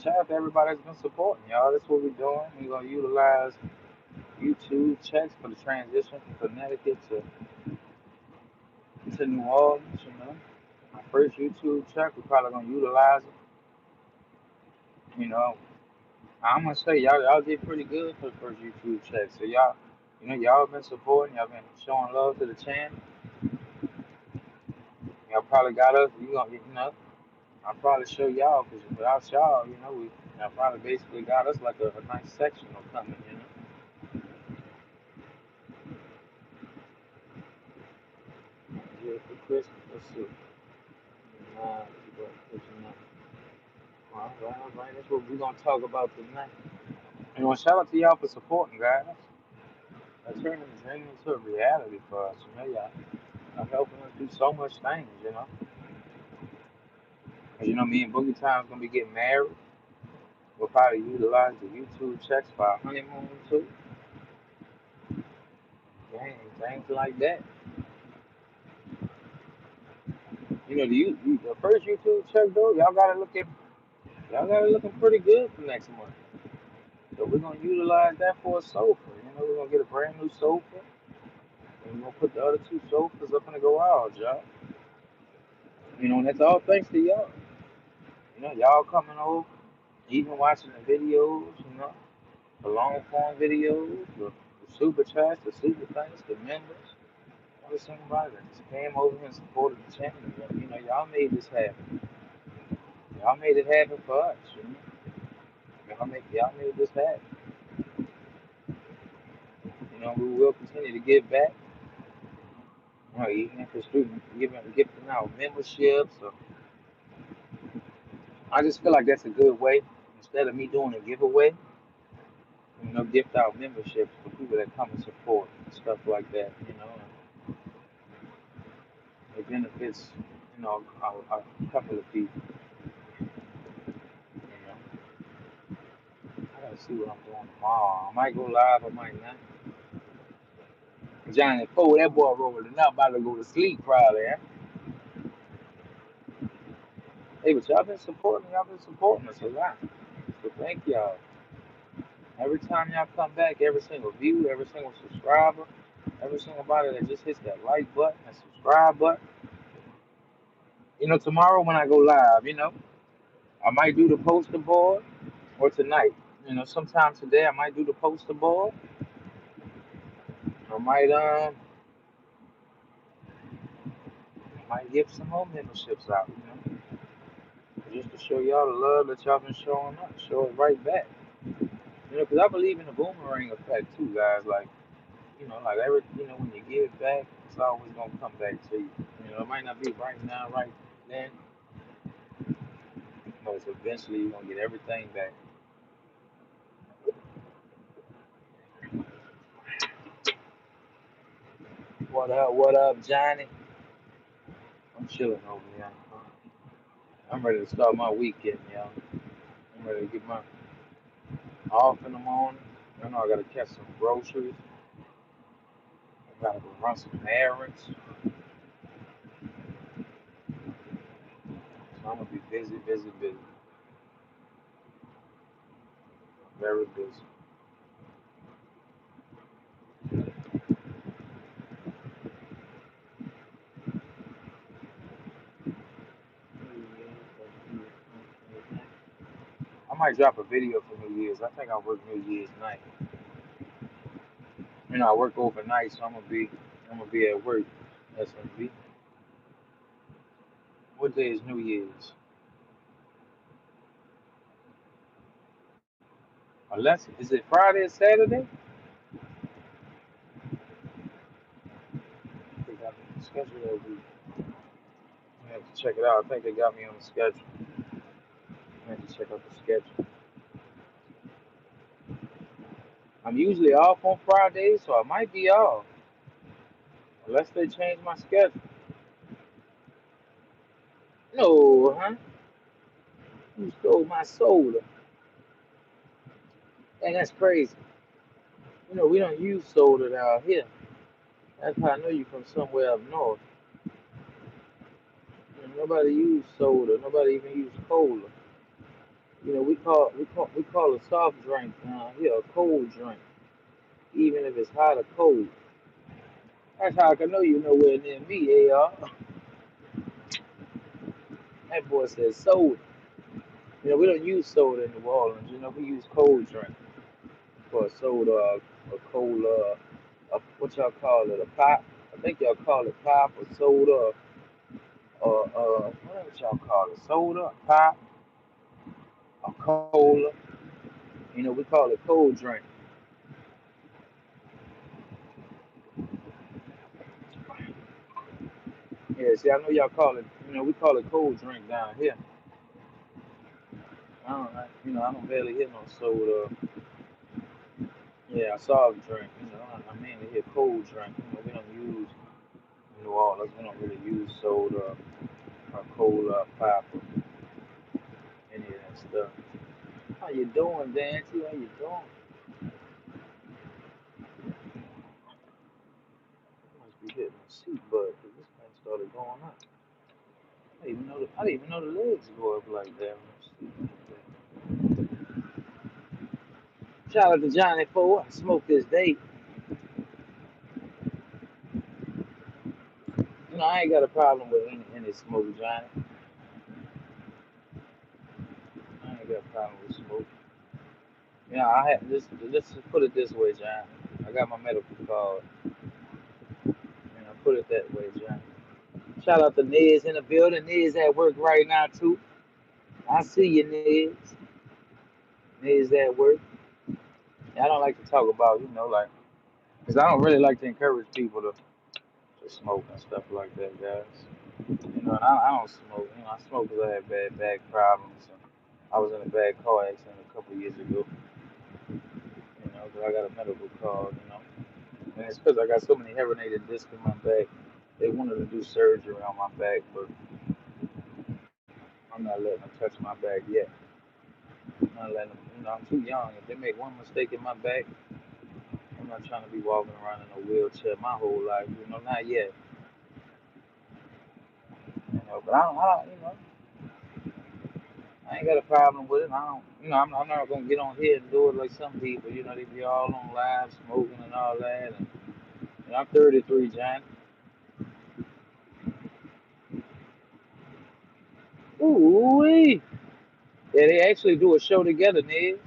Shout out to everybody that's been supporting, y'all. That's what we're doing. We're gonna utilize YouTube checks for the transition from Connecticut to New Orleans. My first YouTube check, we're probably gonna utilize it. I'm gonna say y'all did pretty good for the first YouTube check. So y'all been supporting, y'all been showing love to the channel. Y'all probably got us. I'll probably show y'all because without y'all, y'all probably basically got us like a nice section of coming. Yeah, for Christmas. Let's see. All right. That's what we're gonna talk about tonight. Shout out to y'all for supporting, guys. That's turning the dream into a reality for us. Y'all helping us do so much things. Me and Boogie Time's gonna be getting married. We'll probably utilize the YouTube checks for our honeymoon too. Things like that. The first YouTube check though, y'all got it looking pretty good for next month. So we're gonna utilize that for a sofa. We're gonna get a brand new sofa. And we're gonna put the other two sofas up in the garage, y'all. And that's all thanks to y'all. Y'all coming over, even watching the videos, the long form videos, the super chats, the super things, the members. Every single body that just came over and supported the channel. Y'all made this happen. Y'all made it happen for us. Y'all make this happen. We will continue to give back. Even if it's through gifting out memberships. Or, I just feel like that's a good way. Instead of me doing a giveaway, gift out memberships for people that come and support and stuff like that. It benefits, a couple of people. You know, I gotta see what I'm doing tomorrow. I might go live, I might not. Johnny Poe, that boy rolling up, about to go to sleep probably. Huh? Hey, but y'all been supporting us a lot. So thank y'all. Every time y'all come back, every single view, every single subscriber, every single body that just hits that like button, that subscribe button. Tomorrow when I go live, I might do the poster board or tonight. Sometime today I might do the poster board. I might give some more memberships out, just to show y'all the love that y'all been showing up, show it right back. Because I believe in the boomerang effect too, guys. Like, like every, when you give back, it's always gonna come back to you. It might not be right now, right then, but it's eventually you're gonna get everything back. What up, Johnny? I'm chilling over here. I'm ready to start my weekend, y'all. I'm ready to get my off in the morning. I know I gotta catch some groceries. I gotta go run some errands. So I'm gonna be busy, busy, busy. Very busy. I might drop a video for New Year's. I think I work New Year's night. I work overnight, so I'm gonna be at work. SMB. What day is New Year's? Unless is it Friday or Saturday? I think I got me on the schedule that week. I have to check it out. I think they got me on the schedule. I have to check out the schedule. I'm usually off on Fridays, so I might be off. Unless they change my schedule. No, huh? You stole my soda. And that's crazy. We don't use soda down here. That's how I know you from somewhere up north. Nobody use soda. Nobody even use cola. We call a soft drink down here a cold drink, even if it's hot or cold. That's how I can know you nowhere near me, AR. That boy says soda. We don't use soda in New Orleans. We use cold drink for a soda, a cola, what y'all call it, a pop. I think y'all call it pop or soda, or whatever y'all call it, soda, pop, or cola. We call it cold drink. Yeah, see, I know y'all call it, we call it cold drink down here. I don't barely hear no soda. Yeah, soft drink. I mainly hear cold drink. We don't use in New Orleans. We don't really use soda or cola, pop, or any of that stuff. How you doing, Dancy? How you doing? I must be hitting the seat button because this thing started going up. I didn't even know the legs go up like that. Shout out to Johnny Four. I smoked this day. I ain't got a problem with any smoke, Johnny. I ain't got a problem with smoke. I had let's just put it this way, John. I got my medical card, and I put it that way, John. Shout out to Nez in the building. Nez at work right now too. I see you, Nez. Is that work? I don't like to talk about, like, because I don't really like to encourage people to smoke and stuff like that, guys. And I don't smoke. I smoke because I had bad back problems. And I was in a bad car accident a couple years ago. 'Cause I got a medical card. And it's because I got so many herniated discs in my back. They wanted to do surgery on my back, but I'm not letting them touch my back yet. I'm not letting them, I'm too young. If they make one mistake in my back, I'm not trying to be walking around in a wheelchair my whole life. Not yet. But I ain't got a problem with it. I don't, I'm not gonna get on here and do it like some people. They be all on live smoking and all that. And I'm 33, John. Ooh-wee. Yeah, they actually do a show together, Niz.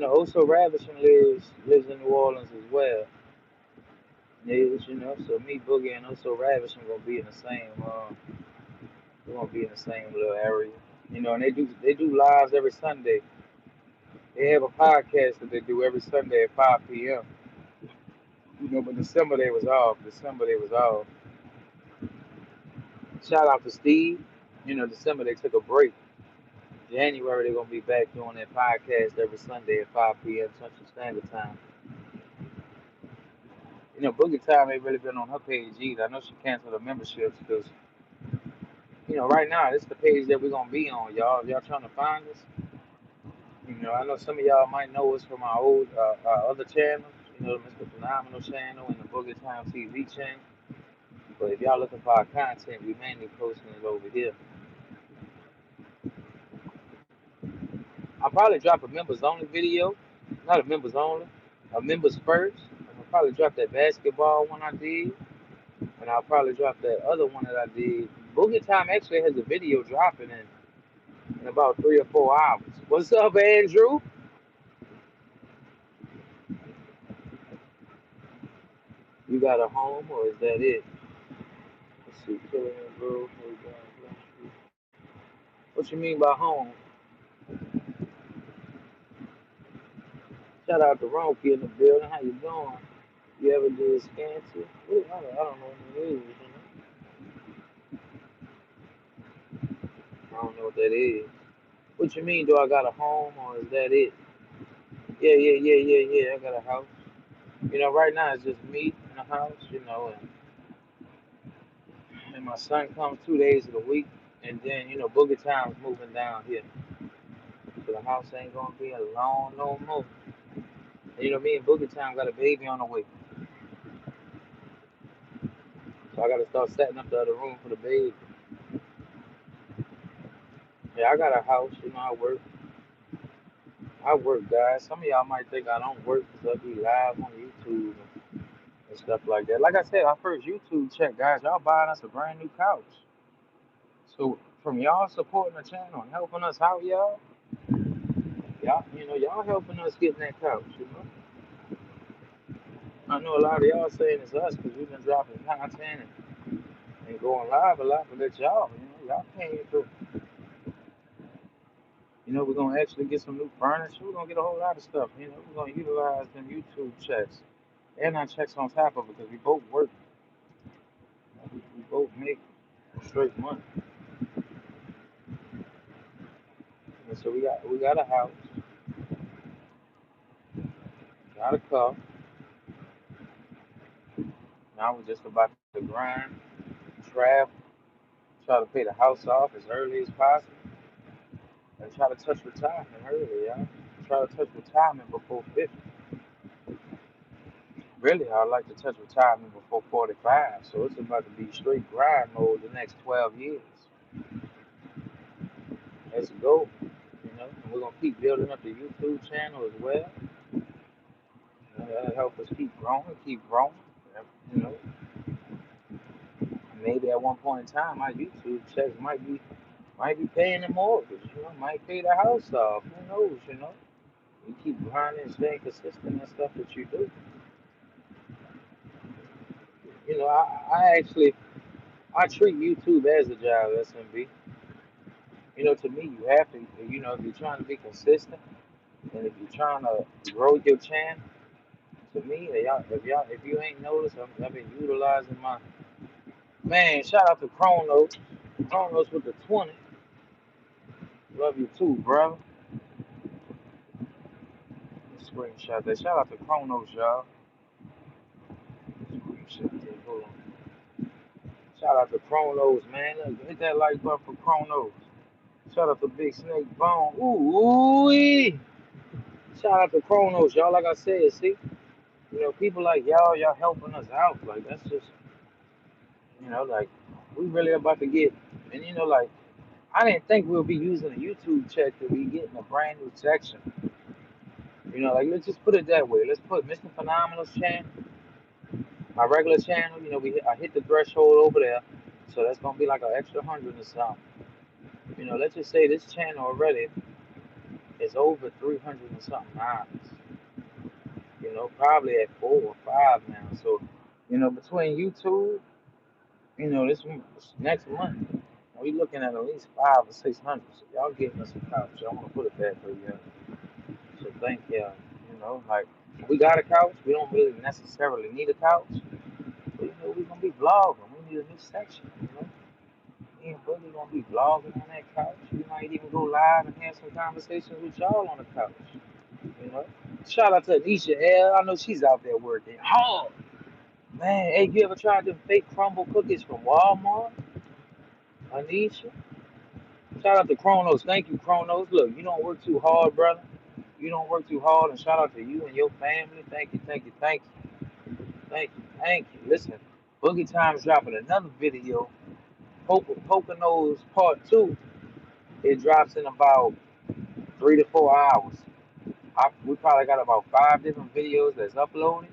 Also Ravishing lives in New Orleans as well. Niz, so me, Boogie, and Also Ravishing gonna be in the same. We're gonna be in the same little area. And they do lives every Sunday. They have a podcast that they do every Sunday at 5 p.m. But December they was off. December they was off. Shout out to Steve. December they took a break. January they're gonna be back doing their podcast every Sunday at 5 p.m. Central Standard Time. Boogie Time ain't really been on her page either. I know she canceled her memberships because, right now it's the page that we're gonna be on, y'all. If y'all trying to find us, I know some of y'all might know us from our old our other channels, the Mr. Phenomenal channel and the Boogie Time TV channel. But if y'all looking for our content, we mainly posting it over here. I'll probably drop a members only video, not a members only, a members first. I'll probably drop that basketball one I did, and I'll probably drop that other one that I did. Boogie Time actually has a video dropping in about 3 or 4 hours. What's up, Andrew? You got a home, or is that it? Let's see, Killian Grove. What you mean by home? Shout out to Ronky in the building. How you doing? You ever did Scanty? I don't know what it is. I don't know what that is. What you mean? Do I got a home, or is that it? Yeah, yeah, yeah, yeah, yeah. I got a house. Right now it's just me in the house. And my son comes 2 days of the week, and then Boogie Time's moving down here, so the house ain't gonna be alone no more. And, me and Boogie Time got a baby on the way, so I gotta start setting up the other room for the baby. Yeah, I got a house. I work, guys. Some of y'all might think I don't work because I be live on YouTube and stuff like that. Like I said, our first YouTube check, guys, y'all buying us a brand new couch. So from y'all supporting the channel and helping us out, y'all helping us getting that couch. I know a lot of y'all saying it's us because we've been dropping content and going live a lot, but that's y'all paying for. We're gonna actually get some new furniture. We're gonna get a whole lot of stuff. We're gonna utilize them YouTube checks and our checks on top of it because we both work. We both make straight money. And so we got a house, got a car. Now we're just about to grind, travel, try to pay the house off as early as possible, and try to touch retirement early, y'all. Try to touch retirement before 50. Really, I'd like to touch retirement before 45. So it's about to be straight grind mode the next 12 years. Let's go. And we're gonna keep building up the YouTube channel as well. That'll help us keep growing, keep growing. You know, maybe at one point in time, my YouTube checks might be paying the mortgage. Might pay the house off. Who knows? You keep grinding, staying consistent and stuff that you do. I treat YouTube as a job, SMB. To me, you have to. If you're trying to be consistent, And if you're trying to grow your channel, to me, if you ain't noticed, I've been utilizing my man. Shout out to Chronos with the 20. Love you too, brother. Screenshot that. Shout out to Chronos, y'all. Screenshot that. Hold on. Shout out to Chronos, man. Look, hit that like button for Chronos. Shout out to Big Snake Bone. Oooooweeeee. Shout out to Chronos, y'all. Like I said, see, people like y'all helping us out. Like that's just, like we really about to get, and like I didn't think we'll be using a YouTube check to be getting a brand new section. Like let's just put it that way. Let's put Mr. Phenomenal's channel, my regular channel. I hit the threshold over there, so that's gonna be like an extra 100 or something. Let's just say this channel already is over 300 and something miles. Probably at 4 or 5 now. So, between YouTube, this next month, we looking at least 500 or 600. So y'all getting us a couch. I want to put it that for you. So thank y'all. Like we got a couch. We don't really necessarily need a couch. But we're gonna be vlogging. We need a new section. Me and Boogie gonna be vlogging on that couch. We might even go live and have some conversations with y'all on the couch. You know. Shout out to Anisha L. I know she's out there working hard. Man, hey, you ever tried them fake crumble cookies from Walmart? Anisha? Shout out to Chronos. Thank you, Chronos. Look, you don't work too hard, brother. You don't work too hard, and shout out to you and your family. Thank you, thank you, thank you. Thank you, thank you. Listen, Boogie Time's dropping another video, Poconos Part 2. It drops in about 3 to 4 hours. We probably got about 5 different videos that's uploaded.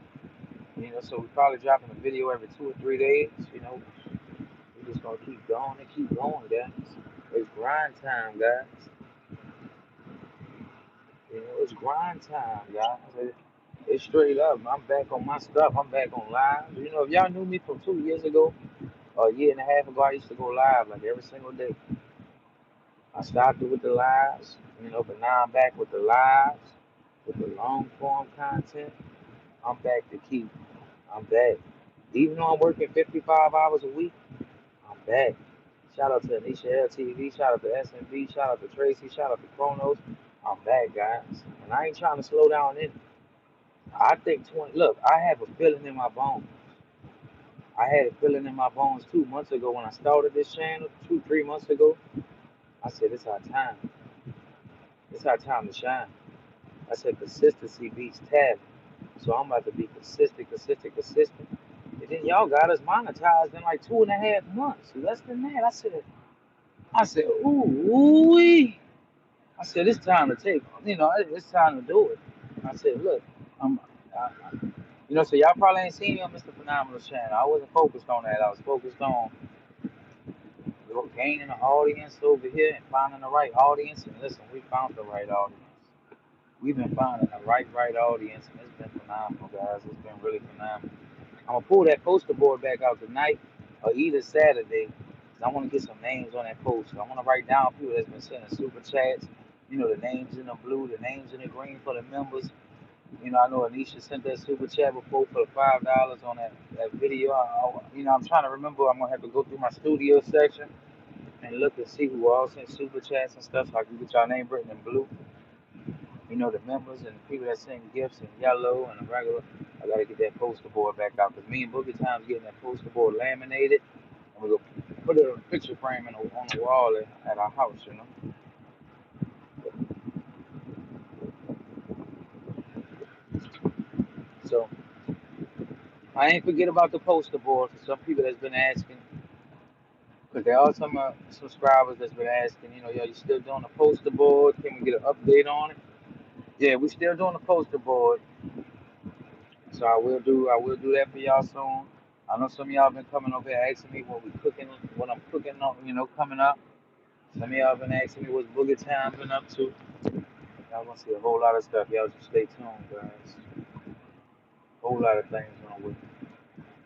So we probably dropping a video every 2 or 3 days. We just gonna keep going and keep going, guys. It's grind time, guys. It's grind time, guys. It's straight up. I'm back on my stuff. I'm back on live. If y'all knew me from 2 years ago or a year and a half ago, I used to go live like every single day. I started with the lives, but now I'm back with the lives, with the long form content. I'm back to keep. I'm back. Even though I'm working 55 hours a week, I'm back. Shout out to Anisha LTV, shout out to SMB, shout out to Tracy, shout out to Chronos. I'm back, guys. And I ain't trying to slow down in. I think look, I have a feeling in my bones. I had a feeling in my bones 2 months ago when I started this channel, 3 months ago. I said, it's our time. It's our time to shine. I said, consistency beats talent. So I'm about to be consistent. And then y'all got us monetized in like 2.5 months. Less than that. I said, ooh. I said, it's time to take, it's time to do it. I said, look, so y'all probably ain't seen me on Mr. Phenomenal's channel. I wasn't focused on that. I was focused on gaining an audience over here and finding the right audience. And listen, we found the right audience. We've been finding the right audience, and it's been phenomenal, guys. It's been really phenomenal. I'm gonna pull that poster board back out tonight or either Saturday. I want to get some names on that poster. I want to write down people that's been sending super chats. The names in the blue, the names in the green for the members. I know Anisha sent that super chat before for the $5 on that video. I'm trying to remember. I'm gonna have to go through my studio section and look and see who all sent super chats and stuff, so I can get y'all name written in blue. The members and the people that send gifts in yellow and the regular. I gotta get that poster board back out because me and Boogie Time's getting that poster board laminated, and we're gonna put it on a picture frame on the wall at our house. So I ain't forget about the poster board for some people that's been asking. Because there are some subscribers that's been asking, yo, you still doing the poster board? Can we get an update on it? Yeah, we still doing the poster board. So I will do that for y'all soon. I know some of y'all been coming over here asking me what I'm cooking on, coming up. Some of y'all been asking me what Boogie Time been up to. Y'all gonna see a whole lot of stuff. Y'all just stay tuned, guys. Whole lot of things on with me.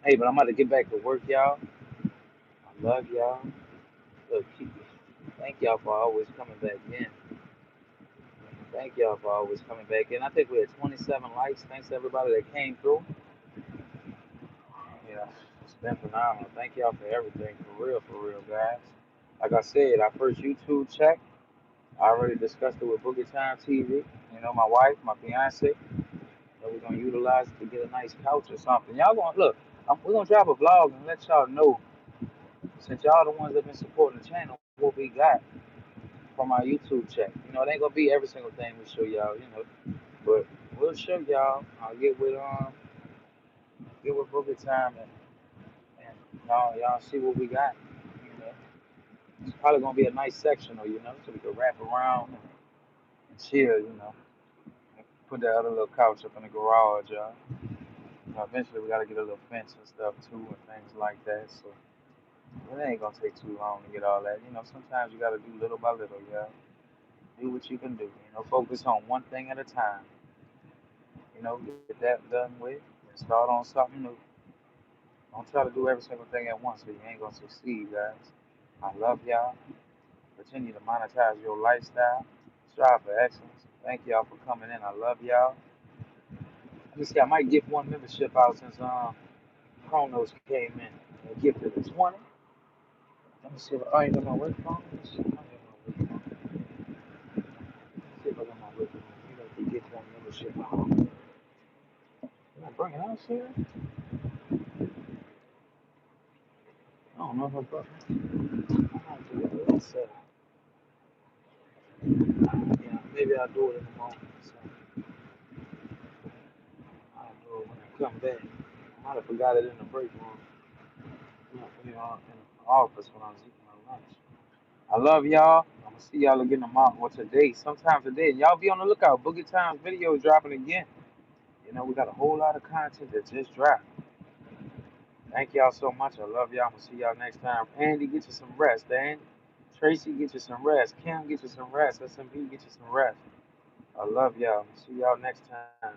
Hey, but I'm about to get back to work, y'all. I love y'all. Look, thank y'all for always coming back in. Thank y'all for always coming back in. I think we had 27 likes. Thanks to everybody that came through. Yeah, it's been phenomenal. Thank y'all for everything. For real, guys. Like I said, our first YouTube check, I already discussed it with Boogie Time TV. You know, my wife, my fiance. So we're gonna utilize it to get a nice couch or something. Y'all gonna look. We're gonna drop a vlog and let y'all know, since y'all the ones that been supporting the channel, what we got from our YouTube check. You know, it ain't gonna be every single thing we show y'all. You know, but we'll show y'all. I'll get with Boogie Time and y'all see what we got. You know, it's probably gonna be a nice sectional. You know, so we can wrap around and chill. You know, and put that other little couch up in the garage, y'all. You know, eventually we gotta get a little fence and stuff too and things like that. So it ain't gonna take too long to get all that. You know, sometimes you gotta do little by little, yeah. Do what you can do. You know, focus on one thing at a time. You know, get that done with and start on something new. Don't try to do every single thing at once or you ain't gonna succeed, guys. I love y'all. Continue to monetize your lifestyle. Strive for excellence. Thank y'all for coming in. I love y'all. Let me see, I might give one membership out since Chronos came in and gifted a 20. Let me see if I ain't got my work phone. Let's see if I got my work phone. Let's see if I got my work phone. Maybe I can get one membership out. Can I bring it out here? I don't know if I brought it. I have to get it set. Yeah, maybe I'll do it in the moment. So I'll do it when I come back. I might have forgot it in the break room. You know, in the office when I was eating my lunch. I love y'all. I'm gonna see y'all again tomorrow or today, sometime today. And y'all be on the lookout. Boogie Times video is dropping again. You know, we got a whole lot of content that just dropped. Thank y'all so much. I love y'all. I'm gonna see y'all next time. Andy, get you some rest. Dan, Tracy, get you some rest. Kim, get you some rest. SMB, get you some rest. I love y'all. See y'all next time.